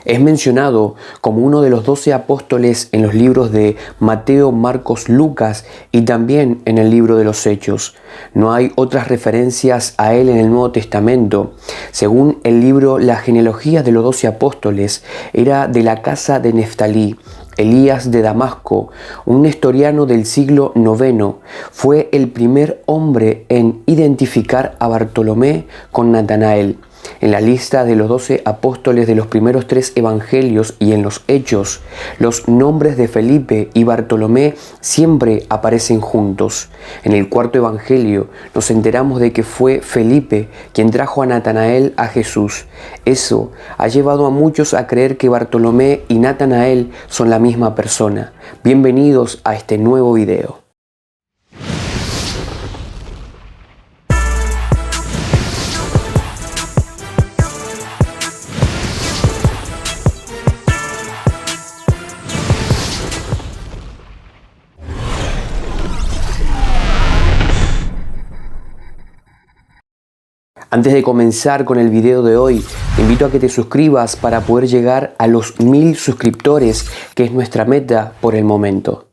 Es mencionado como uno de los 12 apóstoles en los libros de Mateo, Marcos, Lucas y también en el libro de los Hechos. No hay otras referencias a él en el Nuevo Testamento. Según el libro La genealogía de los 12 apóstoles, era de la casa de Neftalí. Elías de Damasco, un nestoriano del siglo IX, fue el primer hombre en identificar a Bartolomé con Natanael. En la lista de los 12 apóstoles de los primeros 3 evangelios y en los Hechos, los nombres de Felipe y Bartolomé siempre aparecen juntos. En el 4.º evangelio nos enteramos de que fue Felipe quien trajo a Natanael a Jesús. Eso ha llevado a muchos a creer que Bartolomé y Natanael son la misma persona. Bienvenidos a este nuevo video. Antes de comenzar con el video de hoy, te invito a que te suscribas para poder llegar a los 1000 suscriptores, que es nuestra meta por el momento.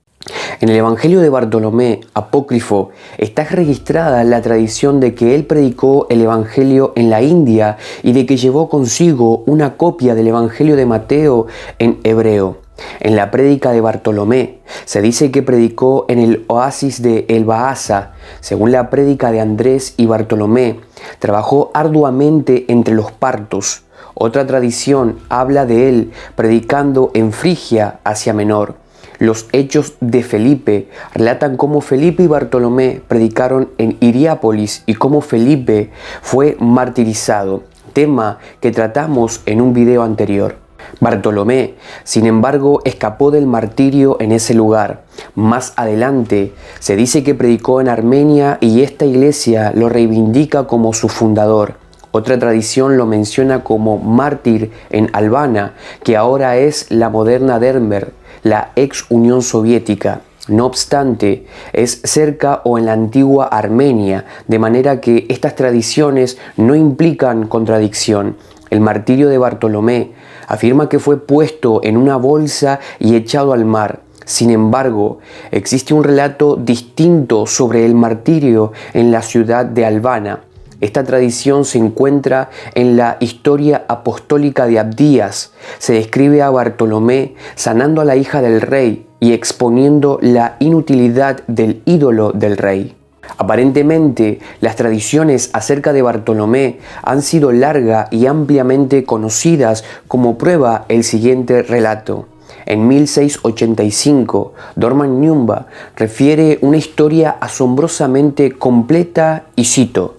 En el Evangelio de Bartolomé, apócrifo, está registrada la tradición de que él predicó el Evangelio en la India y de que llevó consigo una copia del Evangelio de Mateo en hebreo. En la prédica de Bartolomé se dice que predicó en el oasis de El Baasa. Según la prédica de Andrés y Bartolomé, trabajó arduamente entre los partos. Otra tradición habla de él predicando en Frigia, Asia Menor. Los hechos de Felipe relatan cómo Felipe y Bartolomé predicaron en Hierápolis y cómo Felipe fue martirizado, tema que tratamos en un video anterior. Bartolomé, sin embargo, escapó del martirio en ese lugar. Más adelante, se dice que predicó en Armenia y esta iglesia lo reivindica como su fundador. Otra tradición lo menciona como mártir en Albania, que ahora es la moderna Denver, la ex Unión Soviética. No obstante, es cerca o en la antigua Armenia, de manera que estas tradiciones no implican contradicción. El martirio de Bartolomé afirma que fue puesto en una bolsa y echado al mar. Sin embargo, existe un relato distinto sobre el martirio en la ciudad de Albania. Esta tradición se encuentra en la historia apostólica de Abdías. Se describe a Bartolomé sanando a la hija del rey y exponiendo la inutilidad del ídolo del rey. Aparentemente, las tradiciones acerca de Bartolomé han sido largas y ampliamente conocidas, como prueba el siguiente relato. En 1685, Dorman Nyumba refiere una historia asombrosamente completa y cito: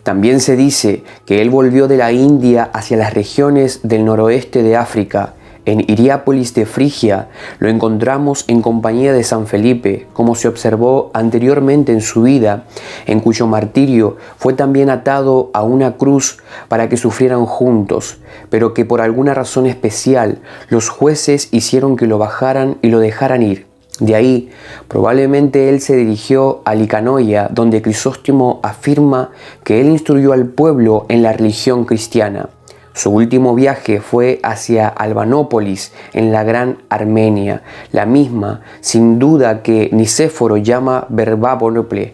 también se dice que él volvió de la India hacia las regiones del noroeste de África. En Hierápolis de Frigia lo encontramos en compañía de San Felipe, como se observó anteriormente en su vida, en cuyo martirio fue también atado a una cruz para que sufrieran juntos, pero que por alguna razón especial los jueces hicieron que lo bajaran y lo dejaran ir. De ahí, probablemente él se dirigió a Licanoia, donde Crisóstomo afirma que él instruyó al pueblo en la religión cristiana. Su último viaje fue hacia Albanópolis, en la Gran Armenia, la misma, sin duda, que Nicéforo llama Verbáponople,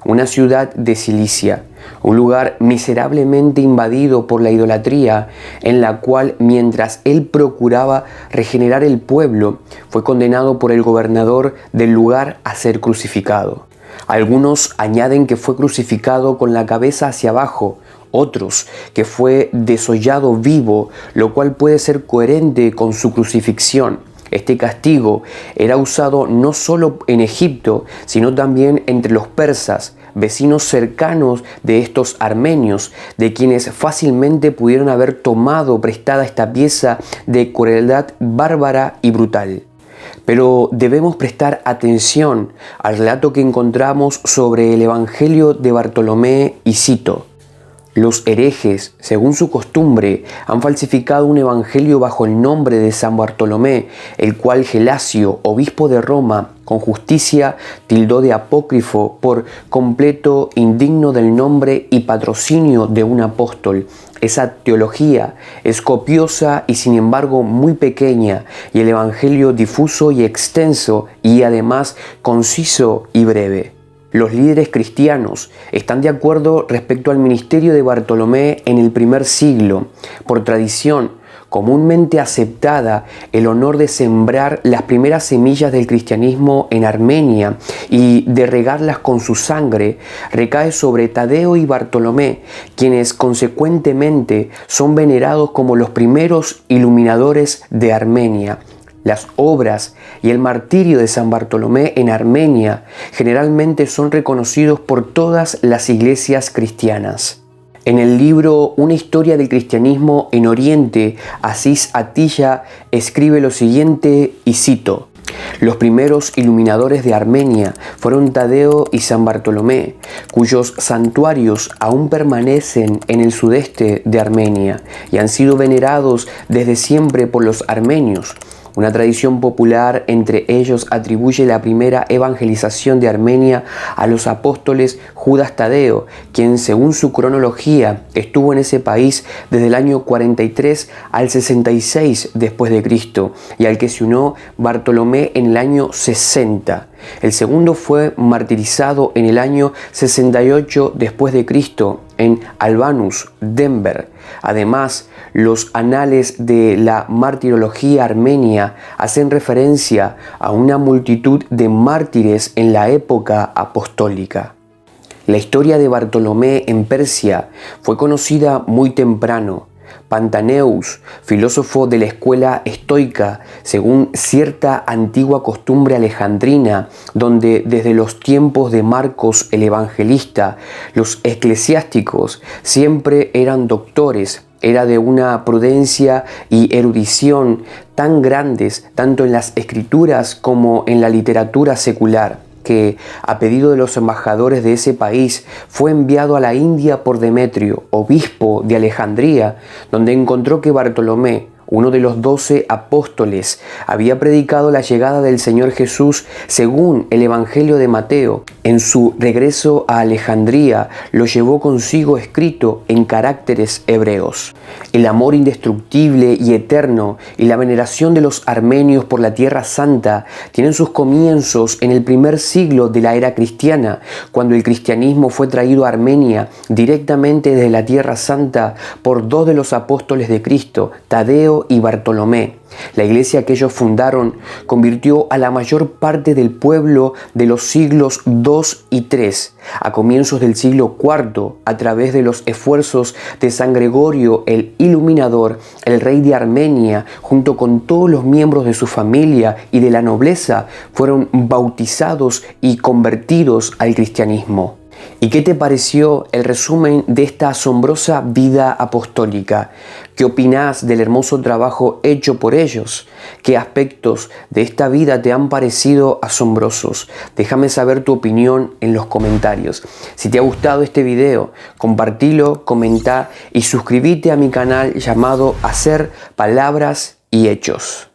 una ciudad de Cilicia, un lugar miserablemente invadido por la idolatría, en la cual, mientras él procuraba regenerar el pueblo, fue condenado por el gobernador del lugar a ser crucificado. Algunos añaden que fue crucificado con la cabeza hacia abajo, otros que fue desollado vivo, lo cual puede ser coherente con su crucifixión. Este castigo era usado no solo en Egipto, sino también entre los persas, vecinos cercanos de estos armenios, de quienes fácilmente pudieron haber tomado prestada esta pieza de crueldad bárbara y brutal. Pero debemos prestar atención al relato que encontramos sobre el Evangelio de Bartolomé y cito: los herejes, según su costumbre, han falsificado un evangelio bajo el nombre de San Bartolomé, el cual Gelasio, obispo de Roma, con justicia tildó de apócrifo por completo indigno del nombre y patrocinio de un apóstol. Esa teología es copiosa y sin embargo muy pequeña, y el Evangelio difuso y extenso y además conciso y breve. Los líderes cristianos están de acuerdo respecto al ministerio de Bartolomé en el primer siglo. Por tradición comúnmente aceptada, el honor de sembrar las primeras semillas del cristianismo en Armenia y de regarlas con su sangre recae sobre Tadeo y Bartolomé, quienes consecuentemente son venerados como los primeros iluminadores de Armenia. Las obras y el martirio de San Bartolomé en Armenia generalmente son reconocidos por todas las iglesias cristianas. En el libro Una historia del cristianismo en Oriente, Aziz Atiyah escribe lo siguiente y cito: los primeros iluminadores de Armenia fueron Tadeo y San Bartolomé, cuyos santuarios aún permanecen en el sudeste de Armenia y han sido venerados desde siempre por los armenios. Una tradición popular entre ellos atribuye la primera evangelización de Armenia a los apóstoles Judas Tadeo, quien según su cronología estuvo en ese país desde el año 43 al 66 después de Cristo, y al que se unió Bartolomé en el año 60. El segundo fue martirizado en el año 68 después de Cristo en Albanus, Denver. Además, los anales de la martirología armenia hacen referencia a una multitud de mártires en la época apostólica. La historia de Bartolomé en Persia fue conocida muy temprano. Pantaneus, filósofo de la escuela estoica, según cierta antigua costumbre alejandrina, donde desde los tiempos de Marcos el Evangelista, los eclesiásticos siempre eran doctores, era de una prudencia y erudición tan grandes, tanto en las escrituras como en la literatura secular, que, a pedido de los embajadores de ese país, fue enviado a la India por Demetrio, obispo de Alejandría, donde encontró que Bartolomé, uno de los 12 apóstoles, había predicado la llegada del Señor Jesús según el Evangelio de Mateo. En su regreso a Alejandría lo llevó consigo escrito en caracteres hebreos. El amor indestructible y eterno y la veneración de los armenios por la Tierra Santa tienen sus comienzos en el primer siglo de la era cristiana, cuando el cristianismo fue traído a Armenia directamente desde la Tierra Santa por dos de los apóstoles de Cristo, Tadeo y Bartolomé. La iglesia que ellos fundaron convirtió a la mayor parte del pueblo de los siglos II y III, a comienzos del siglo IV, a través de los esfuerzos de San Gregorio el Iluminador, el rey de Armenia, junto con todos los miembros de su familia y de la nobleza, fueron bautizados y convertidos al cristianismo. ¿Y qué te pareció el resumen de esta asombrosa vida apostólica? ¿Qué opinás del hermoso trabajo hecho por ellos? ¿Qué aspectos de esta vida te han parecido asombrosos? Déjame saber tu opinión en los comentarios. Si te ha gustado este video, compartilo, comenta y suscríbete a mi canal llamado Hacer Palabras y Hechos.